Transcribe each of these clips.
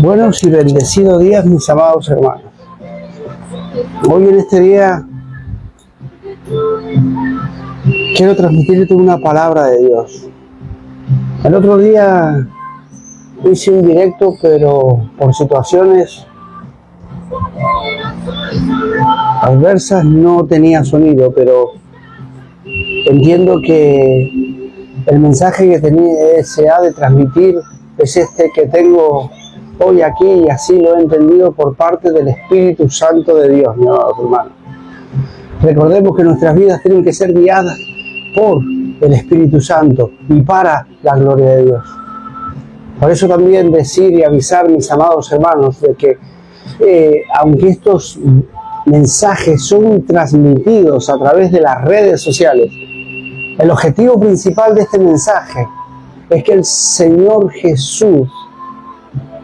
Buenos y bendecidos días, mis amados hermanos. Hoy en este día quiero transmitirte una palabra de Dios. El otro día hice un directo, pero por situaciones adversas no tenía sonido, pero entiendo que el mensaje que se ha de transmitir es este que tengo hoy aquí, y así lo he entendido por parte del Espíritu Santo de Dios, mi amado hermano. Recordemos que nuestras vidas tienen que ser guiadas por el Espíritu Santo y para la gloria de Dios. Por eso también decir y avisar, mis amados hermanos, de que aunque estos mensajes son transmitidos a través de las redes sociales, el objetivo principal de este mensaje es que el Señor Jesús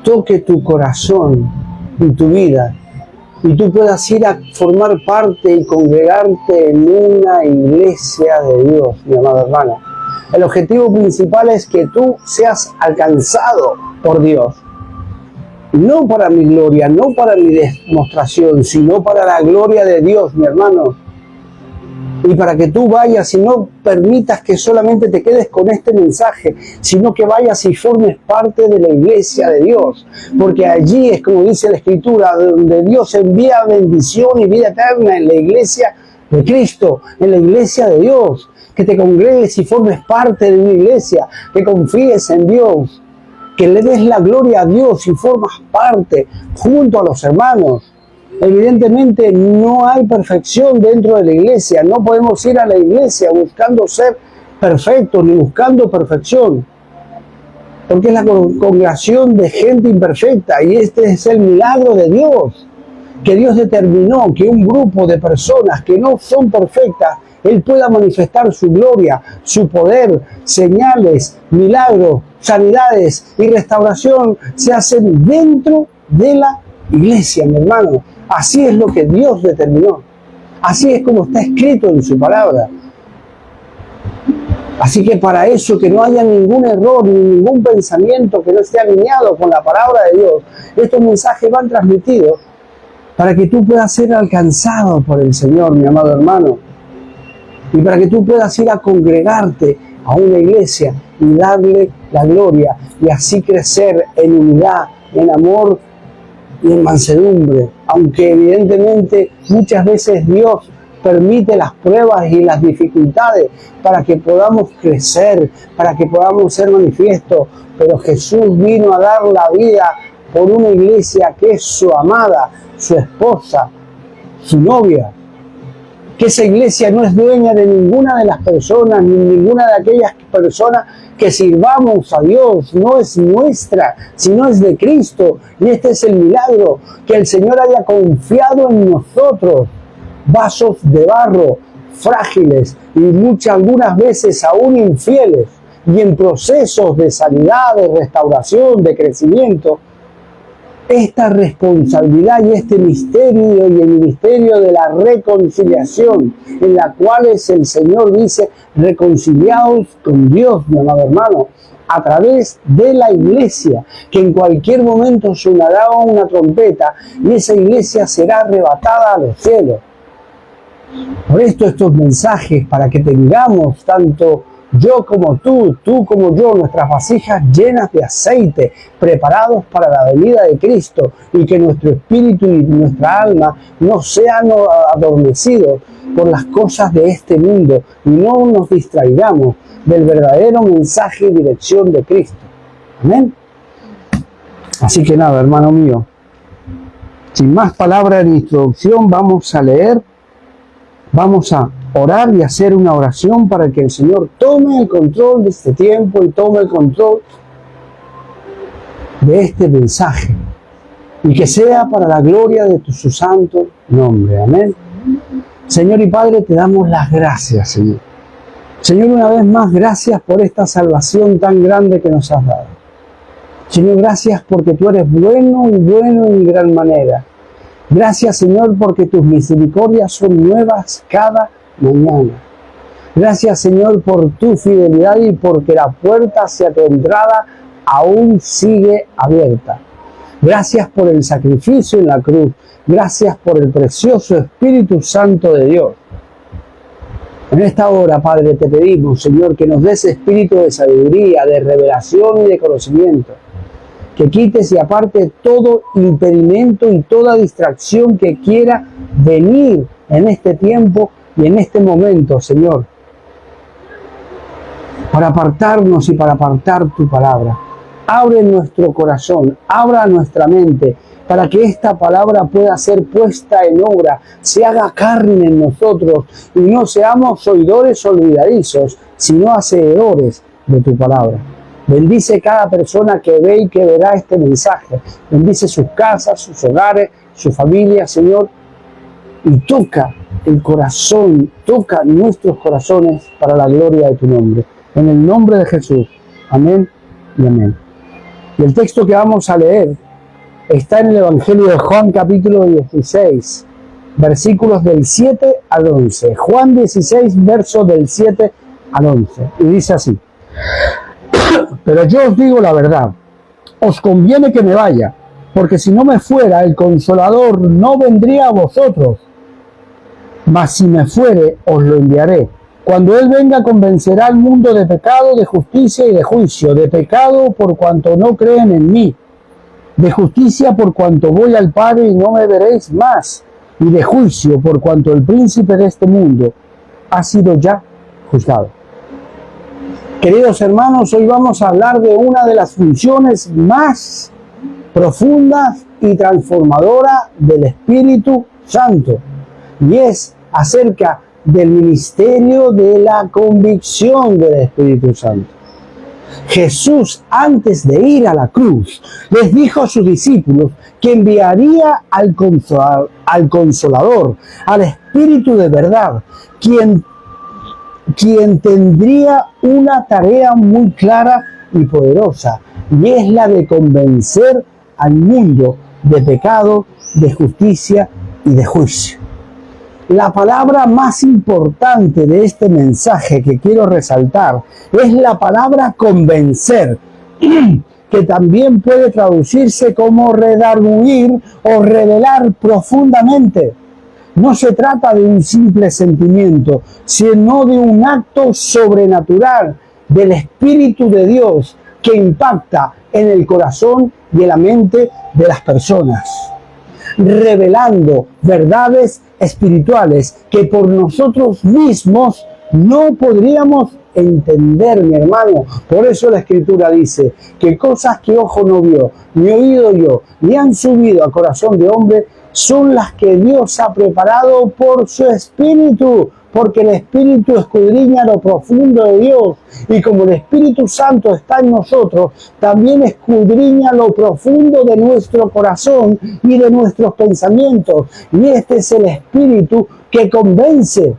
toque tu corazón y tu vida, y tú puedas ir a formar parte y congregarte en una iglesia de Dios, mi amado hermano. El objetivo principal es que tú seas alcanzado por Dios. No para mi gloria, no para mi demostración, sino para la gloria de Dios, mi hermano. Y para que tú vayas y no permitas que solamente te quedes con este mensaje, sino que vayas y formes parte de la iglesia de Dios. Porque allí es, como dice la Escritura, donde Dios envía bendición y vida eterna, en la iglesia de Cristo, en la iglesia de Dios. Que te congregues y formes parte de una iglesia, que confíes en Dios, que le des la gloria a Dios y formas parte junto a los hermanos. Evidentemente no hay perfección dentro de la iglesia. No podemos ir a la iglesia buscando ser perfectos ni buscando perfección, porque es la congregación de gente imperfecta, y este es el milagro de Dios, que Dios determinó que un grupo de personas que no son perfectas, Él pueda manifestar su gloria, su poder, señales, milagros, sanidades y restauración se hacen dentro de la iglesia, mi hermano. Así es lo que Dios determinó. Así es como está escrito en su palabra. Así que para eso, que no haya ningún error ni ningún pensamiento que no esté alineado con la palabra de Dios, estos mensajes van transmitidos para que tú puedas ser alcanzado por el Señor, mi amado hermano. Y para que tú puedas ir a congregarte a una iglesia y darle la gloria, y así crecer en unidad, en amor y en mansedumbre. Aunque evidentemente muchas veces Dios permite las pruebas y las dificultades para que podamos crecer, para que podamos ser manifiestos, pero Jesús vino a dar la vida por una iglesia que es su amada, su esposa, su novia. Que esa iglesia no es dueña de ninguna de las personas, ni ninguna de aquellas personas que sirvamos a Dios. No es nuestra, sino es de Cristo. Y este es el milagro, que el Señor haya confiado en nosotros, vasos de barro, frágiles y algunas veces aún infieles, y en procesos de sanidad, de restauración, de crecimiento. Esta responsabilidad y este misterio, y el ministerio de la reconciliación, en la cual el Señor dice: reconciliados con Dios, mi amado hermano, a través de la iglesia, que en cualquier momento sonará una trompeta y esa iglesia será arrebatada a los cielos. Por esto estos mensajes, para que tengamos tanto yo como tú como yo, nuestras vasijas llenas de aceite, preparados para la venida de Cristo, y que nuestro espíritu y nuestra alma no sean adormecidos por las cosas de este mundo, y no nos distraigamos del verdadero mensaje y dirección de Cristo. Amén. Así que nada, hermano mío, sin más palabras de introducción, vamos a leer, vamos a orar y hacer una oración para que el Señor tome el control de este tiempo y tome el control de este mensaje, y que sea para la gloria de su santo nombre. Amén. Señor y Padre, te damos las gracias, Señor. Señor, una vez más, gracias por esta salvación tan grande que nos has dado. Señor, gracias porque tú eres bueno y bueno en gran manera. Gracias, Señor, porque tus misericordias son nuevas cada mañana. Gracias, Señor, por tu fidelidad y porque la puerta hacia tu entrada aún sigue abierta. Gracias por el sacrificio en la cruz. Gracias por el precioso Espíritu Santo de Dios. En esta hora, Padre, te pedimos, Señor, que nos des espíritu de sabiduría, de revelación y de conocimiento. Que quites y aparte todo impedimento y toda distracción que quiera venir en este tiempo y en este momento, Señor, para apartarnos y para apartar tu palabra. Abre nuestro corazón, abra nuestra mente, para que esta palabra pueda ser puesta en obra, se haga carne en nosotros y no seamos oidores olvidadizos, sino hacedores de tu palabra. Bendice cada persona que ve y que verá este mensaje. Bendice sus casas, sus hogares, su familia, Señor, y toca el corazón, toca nuestros corazones para la gloria de tu nombre. En el nombre de Jesús. Amén y amén. Y el texto que vamos a leer está en el Evangelio de Juan, capítulo 16, versículos del 7 al 11. Juan 16, versos del 7 al 11. Y dice así: Pero yo os digo la verdad, os conviene que me vaya, porque si no me fuera, el Consolador no vendría a vosotros. Mas si me fuere, os lo enviaré. Cuando Él venga, convencerá al mundo de pecado, de justicia y de juicio. De pecado por cuanto no creen en mí. De justicia por cuanto voy al Padre y no me veréis más. Y de juicio por cuanto el príncipe de este mundo ha sido ya juzgado. Queridos hermanos, hoy vamos a hablar de una de las funciones más profundas y transformadoras del Espíritu Santo. Y es acerca del ministerio de la convicción del Espíritu Santo. Jesús, antes de ir a la cruz, les dijo a sus discípulos que enviaría al Consolador, al Espíritu de verdad, quien tendría una tarea muy clara y poderosa, y es la de convencer al mundo de pecado, de justicia y de juicio. La palabra más importante de este mensaje que quiero resaltar es la palabra convencer, que también puede traducirse como redarguir o revelar profundamente. No se trata de un simple sentimiento, sino de un acto sobrenatural del Espíritu de Dios que impacta en el corazón y en la mente de las personas, revelando verdades espirituales que por nosotros mismos no podríamos entender, mi hermano. Por eso la Escritura dice que cosas que ojo no vio, ni oído yo, ni han subido al corazón de hombre, son las que Dios ha preparado por su Espíritu, porque el Espíritu escudriña lo profundo de Dios, y como el Espíritu Santo está en nosotros, también escudriña lo profundo de nuestro corazón y de nuestros pensamientos, y este es el Espíritu que convence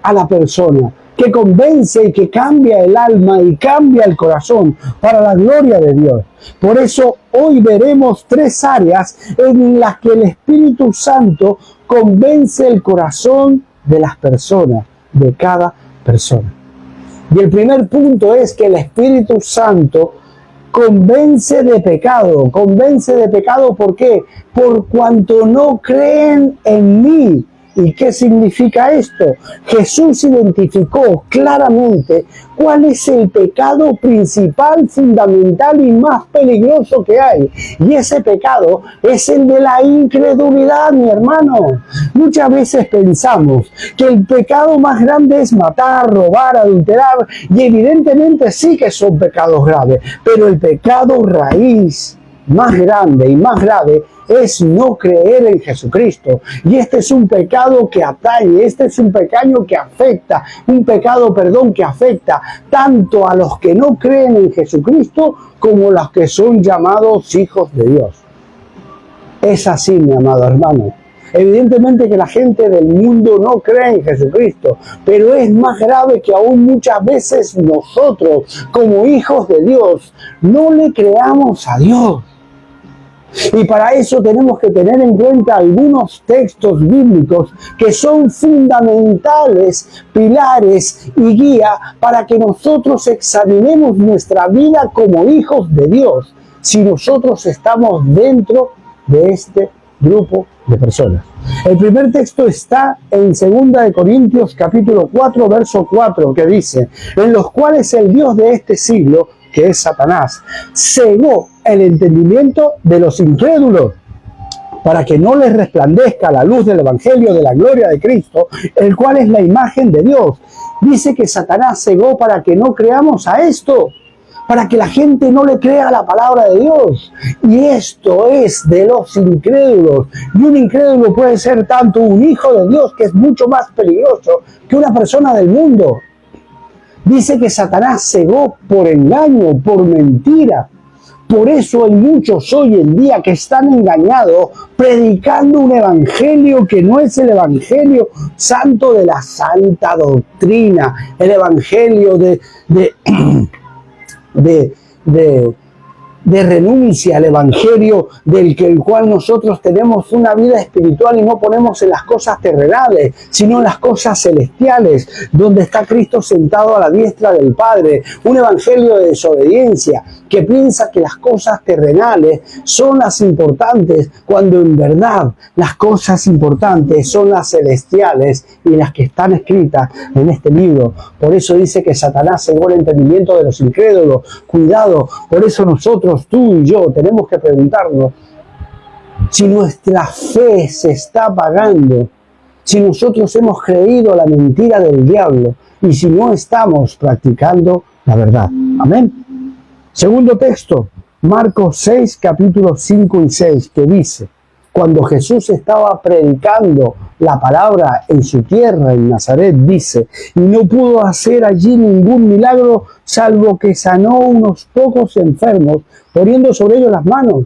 a la persona, que convence y que cambia el alma y cambia el corazón para la gloria de Dios. Por eso hoy veremos 3 áreas en las que el Espíritu Santo convence el corazón de las personas, de cada persona. Y el primer punto es que el Espíritu Santo convence de pecado. Convence de pecado, ¿por qué? Por cuanto no creen en mí. ¿Y qué significa esto? Jesús identificó claramente cuál es el pecado principal, fundamental y más peligroso que hay. Y ese pecado es el de la incredulidad, mi hermano. Muchas veces pensamos que el pecado más grande es matar, robar, adulterar, y evidentemente sí que son pecados graves, pero el pecado raíz más grande y más grave es no creer en Jesucristo. Y este es un pecado que atañe, este es un pecado que afecta, que afecta tanto a los que no creen en Jesucristo como a los que son llamados hijos de Dios. Es así, mi amado hermano. Evidentemente que la gente del mundo no cree en Jesucristo, pero es más grave que aún muchas veces nosotros, como hijos de Dios, no le creamos a Dios. Y para eso tenemos que tener en cuenta algunos textos bíblicos que son fundamentales, pilares y guía para que nosotros examinemos nuestra vida como hijos de Dios. si nosotros estamos dentro de este grupo de personas. El primer texto está en 2 Corintios capítulo 4, verso 4, que dice: en los cuales el Dios de este siglo, que es Satanás, cegó el entendimiento de los incrédulos, para que no les resplandezca la luz del Evangelio de la gloria de Cristo, el cual es la imagen de Dios. Dice que Satanás cegó para que no creamos a esto, para que la gente no le crea la palabra de Dios. Y esto es de los incrédulos. Y un incrédulo puede ser tanto un hijo de Dios, que es mucho más peligroso que una persona del mundo. Dice que Satanás cegó por engaño, por mentira. Por eso hay muchos hoy en día que están engañados, predicando un evangelio que no es el evangelio santo de la santa doctrina, el evangelio de renuncia al evangelio el cual nosotros tenemos una vida espiritual y no ponemos en las cosas terrenales, sino en las cosas celestiales, donde está Cristo sentado a la diestra del Padre. Un evangelio de desobediencia que piensa que las cosas terrenales son las importantes, cuando en verdad las cosas importantes son las celestiales y las que están escritas en este libro. Por eso dice que Satanás cegó el entendimiento de los incrédulos. Cuidado, por eso nosotros, tú y yo, tenemos que preguntarnos si nuestra fe se está apagando, si nosotros hemos creído la mentira del diablo y si no estamos practicando la verdad. Amén. Segundo texto, Marcos 6, capítulos 5 y 6, que dice: cuando Jesús estaba predicando la palabra en su tierra, en Nazaret, dice, y no pudo hacer allí ningún milagro, salvo que sanó unos pocos enfermos, poniendo sobre ellos las manos.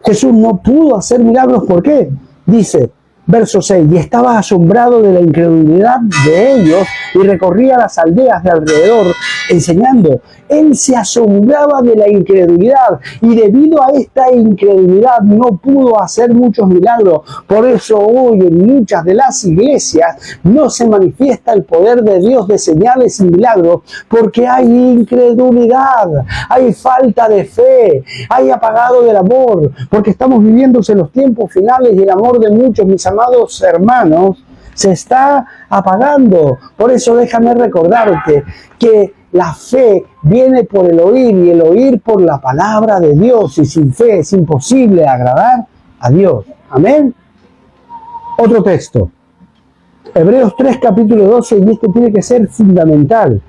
Jesús no pudo hacer milagros, ¿por qué? Dice, verso 6, y estaba asombrado de la incredulidad de ellos, y recorría las aldeas de alrededor, enseñando. Él se asombraba de la incredulidad, y debido a esta incredulidad no pudo hacer muchos milagros. Por eso hoy en muchas de las iglesias no se manifiesta el poder de Dios de señales y milagros, porque hay incredulidad, hay falta de fe, hay apagado del amor, porque estamos viviendo en los tiempos finales y el amor de muchos, mis amados hermanos, se está apagando. Por eso déjame recordarte que la fe viene por el oír y el oír por la palabra de Dios, y sin fe es imposible agradar a Dios. Amén. Otro texto, Hebreos 3, capítulo 12, y este tiene que ser fundamental.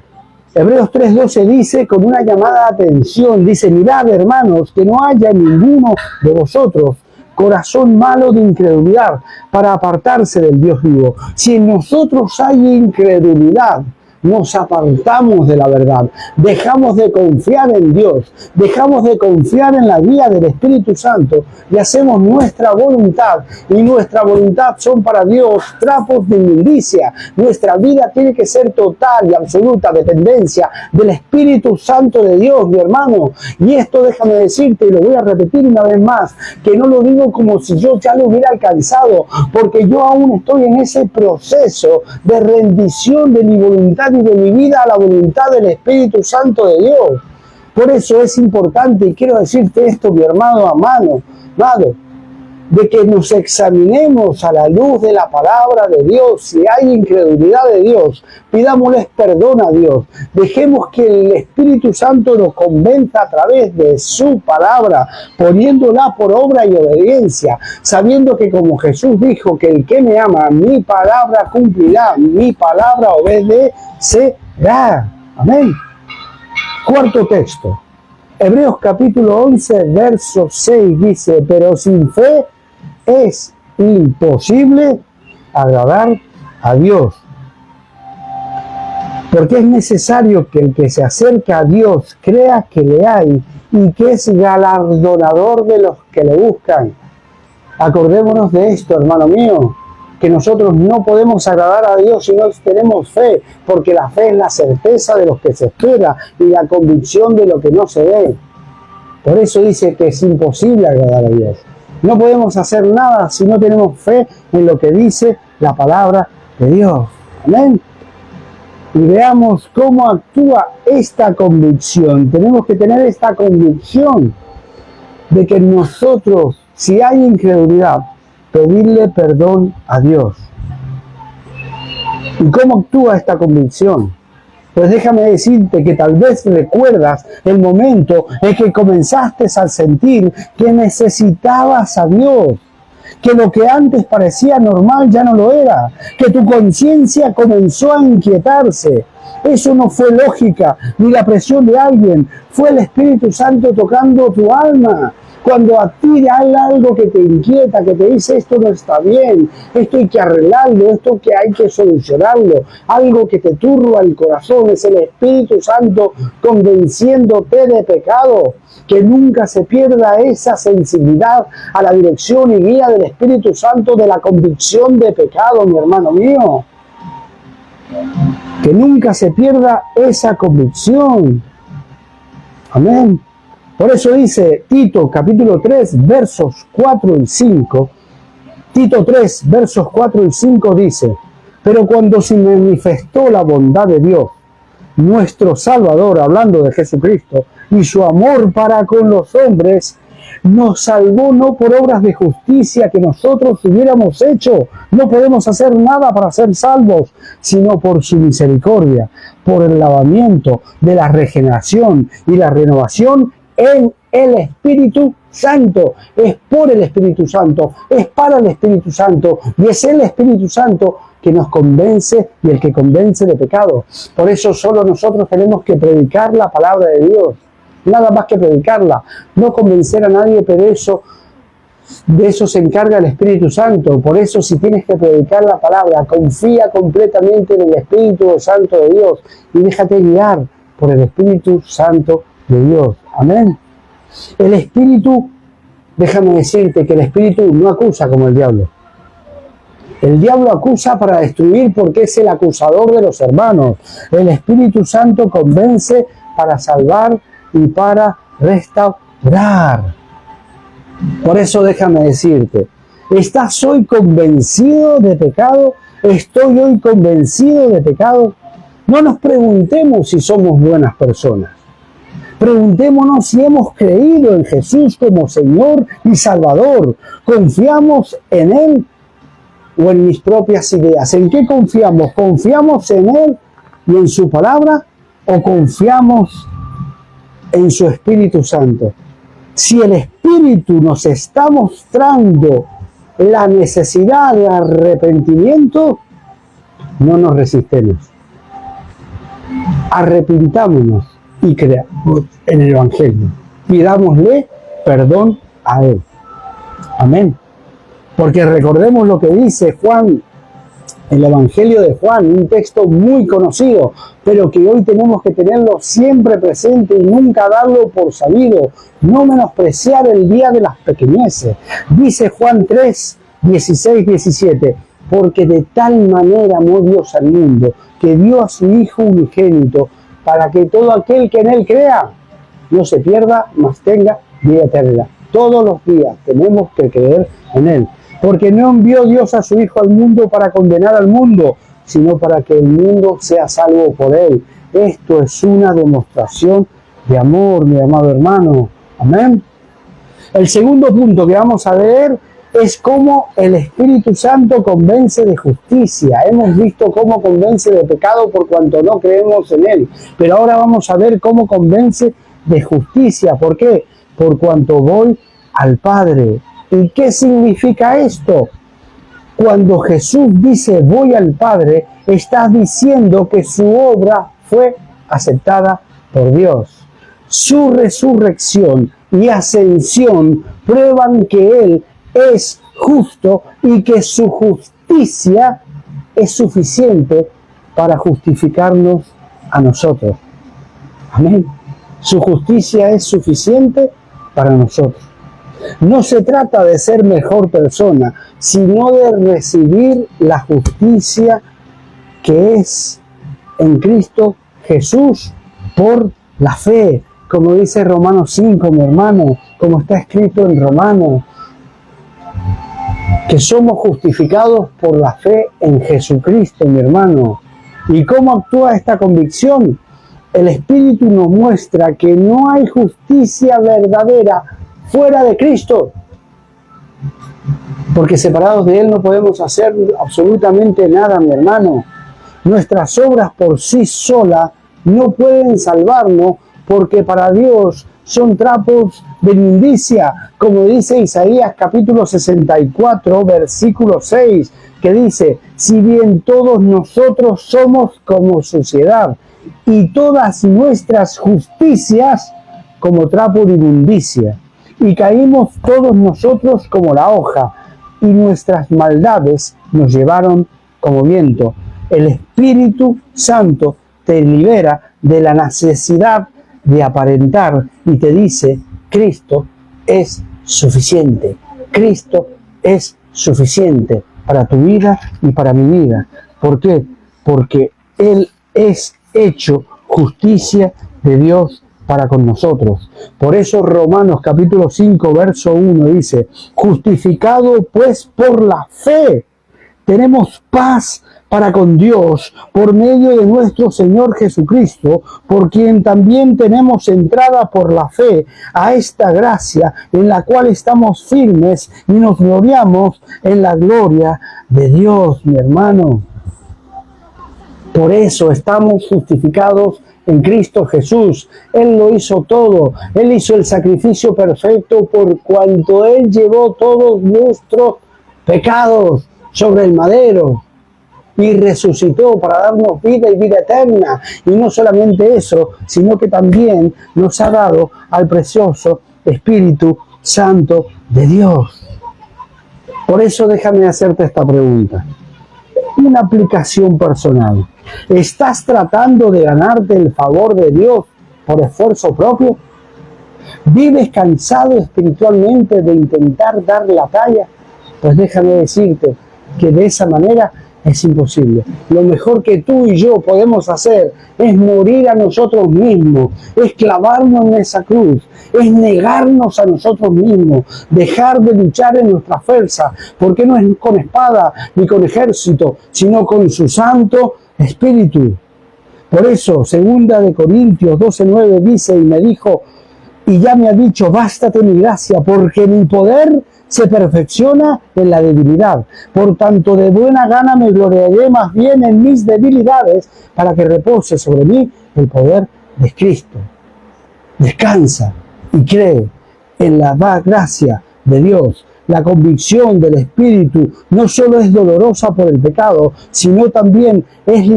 Hebreos 3:12 dice, con una llamada de atención, dice: mirad, hermanos, que no haya ninguno de vosotros corazón malo de incredulidad para apartarse del Dios vivo. Si en nosotros hay incredulidad, nos apartamos de la verdad, dejamos de confiar en Dios, dejamos de confiar en la guía del Espíritu Santo y hacemos nuestra voluntad, y nuestra voluntad son para Dios trapos de inmundicia. Nuestra vida tiene que ser total y absoluta dependencia del Espíritu Santo de Dios, mi hermano. Y esto déjame decirte, y lo voy a repetir una vez más, que no lo digo como si yo ya lo hubiera alcanzado, porque yo aún estoy en ese proceso de rendición de mi voluntad y de mi vida a la voluntad del Espíritu Santo de Dios. Por eso es importante, y quiero decirte esto, mi hermano amado, de que nos examinemos a la luz de la palabra de Dios. Si hay incredulidad de Dios, pidámosles perdón a Dios. Dejemos que el Espíritu Santo nos convenza a través de su palabra, poniéndola por obra y obediencia, sabiendo que como Jesús dijo que el que me ama, mi palabra cumplirá, mi palabra obedecerá. Amén. Cuarto texto, Hebreos capítulo 11, verso 6 dice: pero sin fe es imposible agradar a Dios. Porque es necesario que el que se acerca a Dios crea que le hay y que es galardonador de los que le buscan. Acordémonos de esto, hermano mío, que nosotros no podemos agradar a Dios si no tenemos fe, porque la fe es la certeza de lo que se espera y la convicción de lo que no se ve. Por eso dice que es imposible agradar a Dios. No podemos hacer nada si no tenemos fe en lo que dice la palabra de Dios. Amén. Y veamos cómo actúa esta convicción. Tenemos que tener esta convicción de que nosotros, si hay incredulidad, pedirle perdón a Dios. ¿Y cómo actúa esta convicción? Pues déjame decirte que tal vez recuerdas el momento en que comenzaste a sentir que necesitabas a Dios, que lo que antes parecía normal ya no lo era, que tu conciencia comenzó a inquietarse. Eso no fue lógica, ni la presión de alguien, fue el Espíritu Santo tocando tu alma. Cuando a ti hay algo que te inquieta, que te dice esto no está bien, esto hay que arreglarlo, esto que hay que solucionarlo, algo que te turba el corazón, es el Espíritu Santo convenciéndote de pecado. Que nunca se pierda esa sensibilidad a la dirección y guía del Espíritu Santo de la convicción de pecado, mi hermano mío. Que nunca se pierda esa convicción. Amén. Por eso dice Tito capítulo 3 versos 4 y 5. Tito 3 versos 4 y 5 dice: pero cuando se manifestó la bondad de Dios, nuestro Salvador, hablando de Jesucristo, y su amor para con los hombres, nos salvó no por obras de justicia que nosotros hubiéramos hecho, no podemos hacer nada para ser salvos, sino por su misericordia, por el lavamiento de la regeneración y la renovación en el Espíritu Santo. Es por el Espíritu Santo, es para el Espíritu Santo, y es el Espíritu Santo que nos convence y el que convence de pecado. Por eso solo nosotros tenemos que predicar la palabra de Dios, nada más que predicarla, no convencer a nadie, pero de eso se encarga el Espíritu Santo. Por eso, si tienes que predicar la palabra, confía completamente en el Espíritu Santo de Dios y déjate guiar por el Espíritu Santo de Dios. Amén. El Espíritu, déjame decirte que el Espíritu no acusa como el diablo. El diablo acusa para destruir porque es el acusador de los hermanos. El Espíritu Santo convence para salvar y para restaurar. Por eso déjame decirte, ¿estás hoy convencido de pecado? ¿Estoy hoy convencido de pecado? No nos preguntemos si somos buenas personas. Preguntémonos si hemos creído en Jesús como Señor y Salvador. ¿Confiamos en Él o en mis propias ideas? ¿En qué confiamos? ¿Confiamos en Él y en su palabra o confiamos en su Espíritu Santo? Si el Espíritu nos está mostrando la necesidad de arrepentimiento, no nos resistemos. Arrepintámonos y creamos en el Evangelio. Pidámosle perdón a Él. Amén. Porque recordemos lo que dice Juan, el Evangelio de Juan, un texto muy conocido, pero que hoy tenemos que tenerlo siempre presente y nunca darlo por sabido. No menospreciar el día de las pequeñeces. Dice Juan 3, 16, 17. Porque de tal manera amó Dios al mundo, que dio a su Hijo unigénito, para que todo aquel que en Él crea no se pierda, mas tenga vida eterna. Todos los días tenemos que creer en Él. Porque no envió Dios a su Hijo al mundo para condenar al mundo, sino para que el mundo sea salvo por Él. Esto es una demostración de amor, mi amado hermano. Amén. El segundo punto que vamos a ver es cómo el Espíritu Santo convence de justicia. Hemos visto cómo convence de pecado por cuanto no creemos en Él. Pero ahora vamos a ver cómo convence de justicia. ¿Por qué? Por cuanto voy al Padre. ¿Y qué significa esto? Cuando Jesús dice voy al Padre, está diciendo que su obra fue aceptada por Dios. Su resurrección y ascensión prueban que Él es justo y que su justicia es suficiente para justificarnos a nosotros. Amén. Su justicia es suficiente para nosotros. No se trata de ser mejor persona, sino de recibir la justicia que es en Cristo Jesús por la fe. Como dice Romanos 5, mi hermano, como está escrito en Romanos, que somos justificados por la fe en Jesucristo, mi hermano. ¿Y cómo actúa esta convicción? El Espíritu nos muestra que no hay justicia verdadera fuera de Cristo. Porque separados de Él no podemos hacer absolutamente nada, mi hermano. Nuestras obras por sí solas no pueden salvarnos, porque para Dios son trapos de inmundicia, como dice Isaías capítulo 64, versículo 6, que dice: si bien todos nosotros somos como suciedad, y todas nuestras justicias como trapo de inmundicia, y caímos todos nosotros como la hoja, y nuestras maldades nos llevaron como viento. El Espíritu Santo te libera de la necesidad de aparentar y te dice: Cristo es suficiente. Cristo es suficiente para tu vida y para mi vida. ¿Por qué? Porque Él es hecho justicia de Dios para con nosotros. Por eso Romanos capítulo 5, verso 1 dice: justificado pues por la fe, tenemos paz para con Dios por medio de nuestro Señor Jesucristo, por quien también tenemos entrada por la fe a esta gracia en la cual estamos firmes y nos gloriamos en la gloria de Dios, mi hermano. Por eso estamos justificados en Cristo Jesús. Él lo hizo todo. Él hizo el sacrificio perfecto por cuanto Él llevó todos nuestros pecados sobre el madero y resucitó para darnos vida y vida eterna. Y no solamente eso, sino que también nos ha dado al precioso Espíritu Santo de Dios. Por eso déjame hacerte esta pregunta. Una aplicación personal. ¿Estás tratando de ganarte el favor de Dios por esfuerzo propio? ¿Vives cansado espiritualmente de intentar dar la talla? Pues déjame decirte que de esa manera es imposible. Lo mejor que tú y yo podemos hacer es morir a nosotros mismos, es clavarnos en esa cruz, es negarnos a nosotros mismos, dejar de luchar en nuestra fuerza, porque no es con espada ni con ejército, sino con su Santo Espíritu. Por eso, 2 Corintios 12:9 dice: y me dijo, y ya me ha dicho, bástate mi gracia, porque mi poder se perfecciona en la debilidad. Por tanto, de buena gana me gloriaré más bien en mis debilidades, para que repose sobre mí el poder de Cristo. Descansa y cree en la gracia de Dios. La convicción del Espíritu no solo es dolorosa por el pecado, sino también es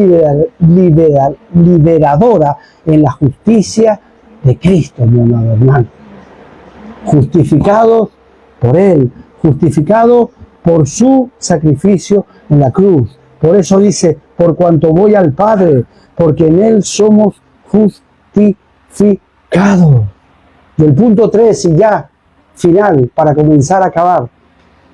liberadora en la justicia de Cristo, mi amado hermano. Justificados por Él, justificado por su sacrificio en la cruz. Por eso dice: por cuanto voy al Padre, porque en Él somos justificados. Del punto 3 y ya final, para comenzar a acabar,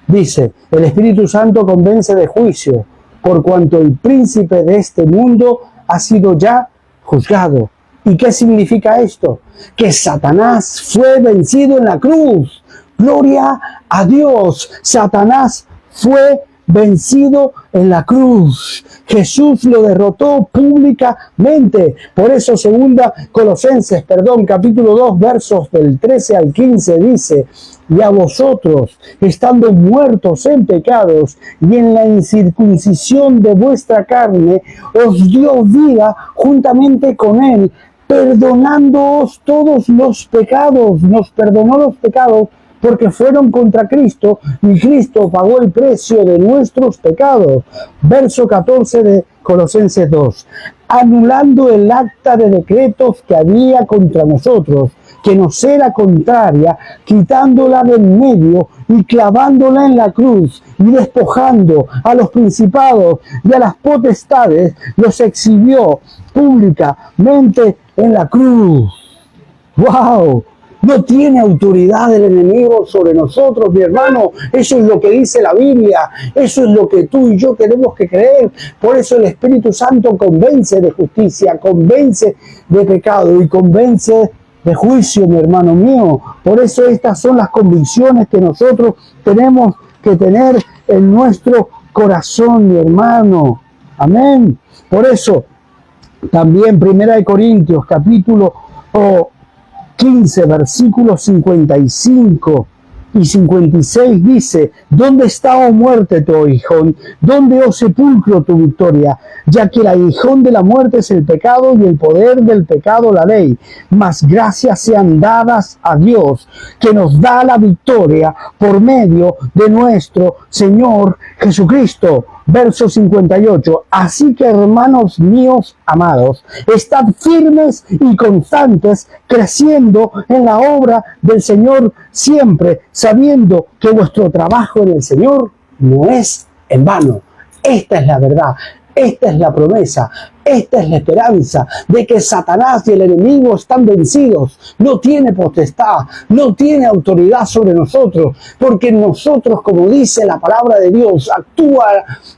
dice: el Espíritu Santo convence de juicio, por cuanto el príncipe de este mundo ha sido ya juzgado. ¿Y qué significa esto? Que Satanás fue vencido en la cruz. Gloria a Dios. Satanás fue vencido en la cruz. Jesús lo derrotó públicamente. Por eso Colosenses, capítulo 2, versos del 13 al 15 dice: y a vosotros, estando muertos en pecados y en la incircuncisión de vuestra carne, os dio vida juntamente con Él, perdonándoos todos los pecados. Nos perdonó los pecados porque fueron contra Cristo y Cristo pagó el precio de nuestros pecados. Verso 14 de Colosenses 2. Anulando el acta de decretos que había contra nosotros, que nos era contraria, quitándola del medio y clavándola en la cruz, y despojando a los principados y a las potestades, los exhibió públicamente en la cruz. ¡Wow! No tiene autoridad el enemigo sobre nosotros, mi hermano. Eso es lo que dice la Biblia. Eso es lo que tú y yo tenemos que creer. Por eso el Espíritu Santo convence de justicia, convence de pecado y convence de juicio, mi hermano mío. Por eso estas son las convicciones que nosotros tenemos que tener en nuestro corazón, mi hermano. Amén. Por eso también 1 Corintios capítulo 15, versículos 55 y 56 dice: ¿Dónde está, oh muerte, tu aguijón? ¿Dónde, oh sepulcro, tu victoria? Ya que el aguijón de la muerte es el pecado, y el poder del pecado la ley. Mas gracias sean dadas a Dios, que nos da la victoria por medio de nuestro Señor Jesucristo. Verso 58. Así que, hermanos míos amados, estad firmes y constantes, creciendo en la obra del Señor siempre, sabiendo que vuestro trabajo en el Señor no es en vano. Esta es la verdad. Esta es la promesa, esta es la esperanza de que Satanás y el enemigo están vencidos. No tiene potestad, no tiene autoridad sobre nosotros, porque en nosotros, como dice la palabra de Dios, actúa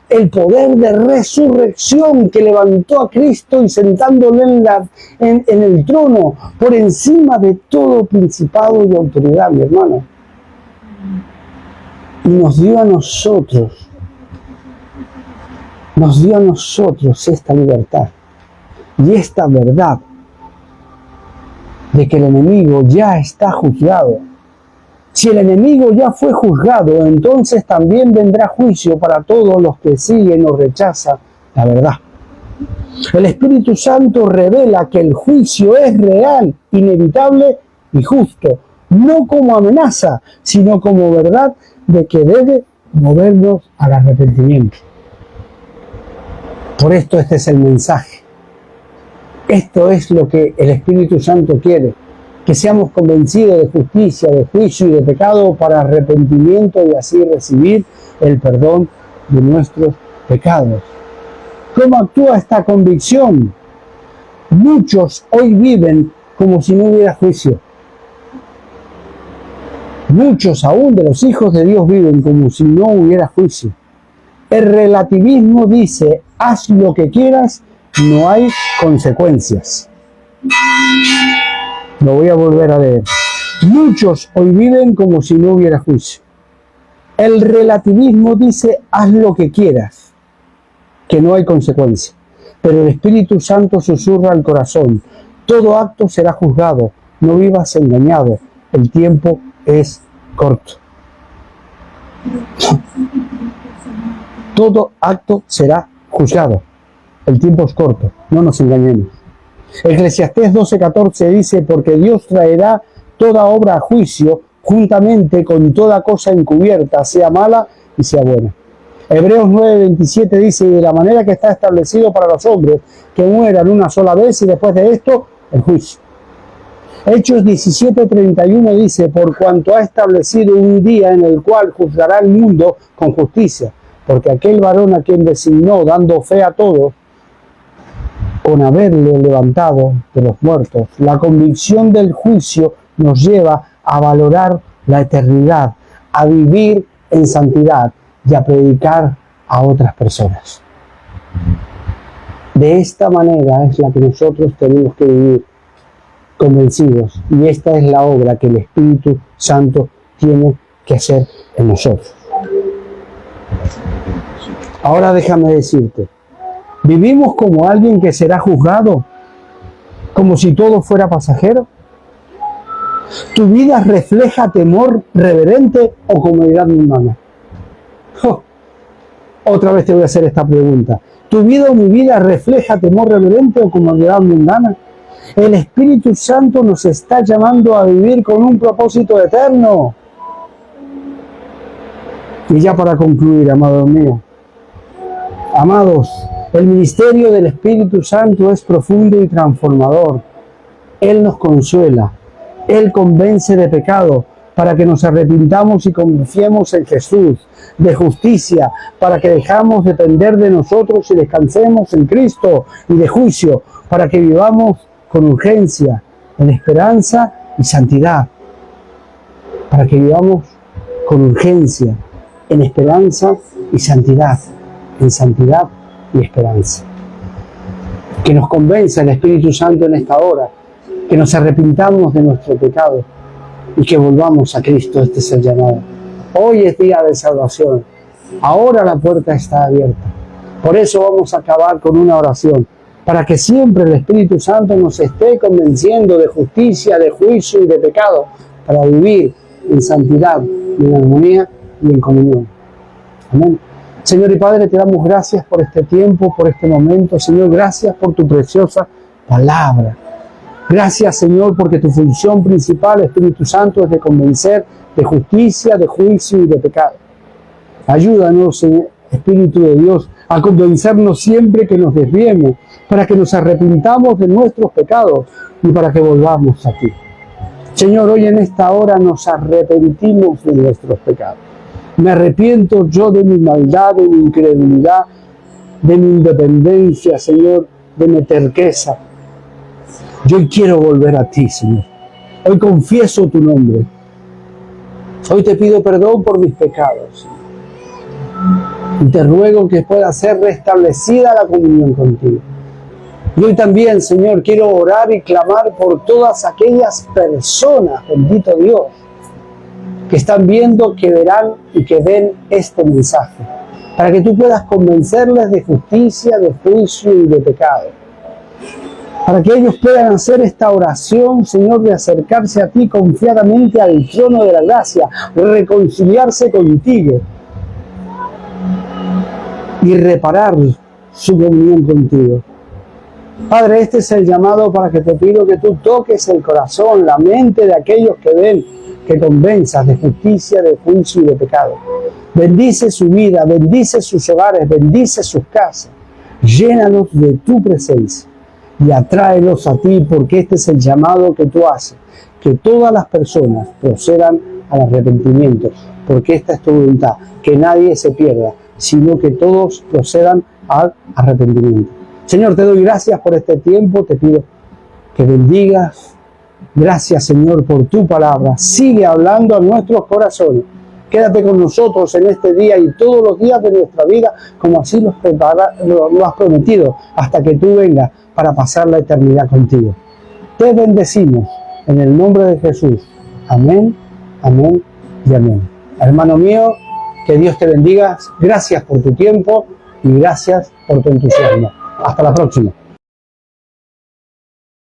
el poder de resurrección que levantó a Cristo y sentándole en el trono por encima de todo principado y autoridad, mi hermano. Y nos dio a nosotros esta libertad y esta verdad de que el enemigo ya está juzgado. Si el enemigo ya fue juzgado, entonces también vendrá juicio para todos los que siguen o rechazan la verdad. El Espíritu Santo revela que el juicio es real, inevitable y justo, no como amenaza, sino como verdad de que debe movernos al arrepentimiento. Por esto este es el mensaje. Esto es lo que el Espíritu Santo quiere, que seamos convencidos de justicia, de juicio y de pecado para arrepentimiento y así recibir el perdón de nuestros pecados. ¿Cómo actúa esta convicción? Muchos hoy viven como si no hubiera juicio. Muchos aún de los hijos de Dios viven como si no hubiera juicio. El relativismo dice: haz lo que quieras, no hay consecuencias. Lo voy a volver a leer. Muchos hoy viven como si no hubiera juicio. El relativismo dice: haz lo que quieras, que no hay consecuencias. Pero el Espíritu Santo susurra al corazón: todo acto será juzgado, no vivas engañado, el tiempo es corto. Todo acto será juzgado. El tiempo es corto, no nos engañemos. Eclesiastés 12:14 dice: porque Dios traerá toda obra a juicio, juntamente con toda cosa encubierta, sea mala y sea buena. Hebreos 9:27 dice: y de la manera que está establecido para los hombres, que mueran una sola vez y después de esto, el juicio. Hechos 17:31 dice: por cuanto ha establecido un día en el cual juzgará el mundo con justicia, porque aquel varón a quien designó, dando fe a todos, con haberle levantado de los muertos. La convicción del juicio nos lleva a valorar la eternidad, a vivir en santidad y a predicar a otras personas. De esta manera es la que nosotros tenemos que vivir, convencidos, y esta es la obra que el Espíritu Santo tiene que hacer en nosotros. Ahora déjame decirte, ¿vivimos como alguien que será juzgado? ¿Como si todo fuera pasajero? ¿Tu vida refleja temor reverente o comodidad mundana? Otra vez te voy a hacer esta pregunta. ¿Tu vida o mi vida refleja temor reverente o comodidad mundana? El Espíritu Santo nos está llamando a vivir con un propósito eterno. Y ya para concluir, amados míos, amados, el ministerio del Espíritu Santo es profundo y transformador. Él nos consuela, Él convence de pecado para que nos arrepintamos y confiemos en Jesús, de justicia para que dejamos depender de nosotros y descansemos en Cristo, y de juicio para que vivamos con urgencia, en esperanza y santidad. Para que vivamos con urgencia, en esperanza y santidad, en santidad y esperanza. Que nos convenza el Espíritu Santo en esta hora, que nos arrepintamos de nuestro pecado y que volvamos a Cristo. Este es el llamado. Hoy es día de salvación. Ahora la puerta está abierta. Por eso vamos a acabar con una oración. para que siempre el Espíritu Santo nos esté convenciendo de justicia, de juicio y de pecado, para vivir en santidad, en armonía y en comunión. Amén. Señor y Padre, te damos gracias por este tiempo, por este momento. Señor, gracias por tu preciosa palabra. Gracias, Señor, porque tu función principal, Espíritu Santo, es de convencer de justicia, de juicio y de pecado. Ayúdanos, Señor, Espíritu de Dios, a convencernos siempre que nos desviemos, para que nos arrepintamos de nuestros pecados y para que volvamos a ti. Señor, hoy en esta hora nos arrepentimos de nuestros pecados. Me arrepiento yo de mi maldad, de mi incredulidad, de mi independencia, Señor, de mi terqueza. Yo quiero volver a ti, Señor. Hoy confieso tu nombre. Hoy te pido perdón por mis pecados. Y te ruego que pueda ser restablecida la comunión contigo. Y hoy también, Señor, quiero orar y clamar por todas aquellas personas, bendito Dios, que están viendo, que verán y que ven este mensaje, para que tú puedas convencerles de justicia, de juicio y de pecado. Para que ellos puedan hacer esta oración, Señor, de acercarse a ti confiadamente al trono de la gracia, de reconciliarse contigo y reparar su comunión contigo. Padre, este es el llamado para que te pido que tú toques el corazón, la mente de aquellos que ven, que convenzas de justicia, de juicio y de pecado. Bendice su vida, bendice sus hogares, bendice sus casas. Llénalos de tu presencia y atráelos a ti, porque este es el llamado que tú haces, que todas las personas procedan al arrepentimiento, porque esta es tu voluntad, que nadie se pierda, sino que todos procedan al arrepentimiento. Señor, te doy gracias por este tiempo, te pido que bendigas. Gracias, Señor, por tu palabra. Sigue hablando a nuestros corazones. Quédate con nosotros en este día y todos los días de nuestra vida, como así lo has prometido, hasta que tú vengas para pasar la eternidad contigo. Te bendecimos en el nombre de Jesús. Amén, amén y amén. Hermano mío, que Dios te bendiga. Gracias por tu tiempo y gracias por tu entusiasmo. Hasta la próxima.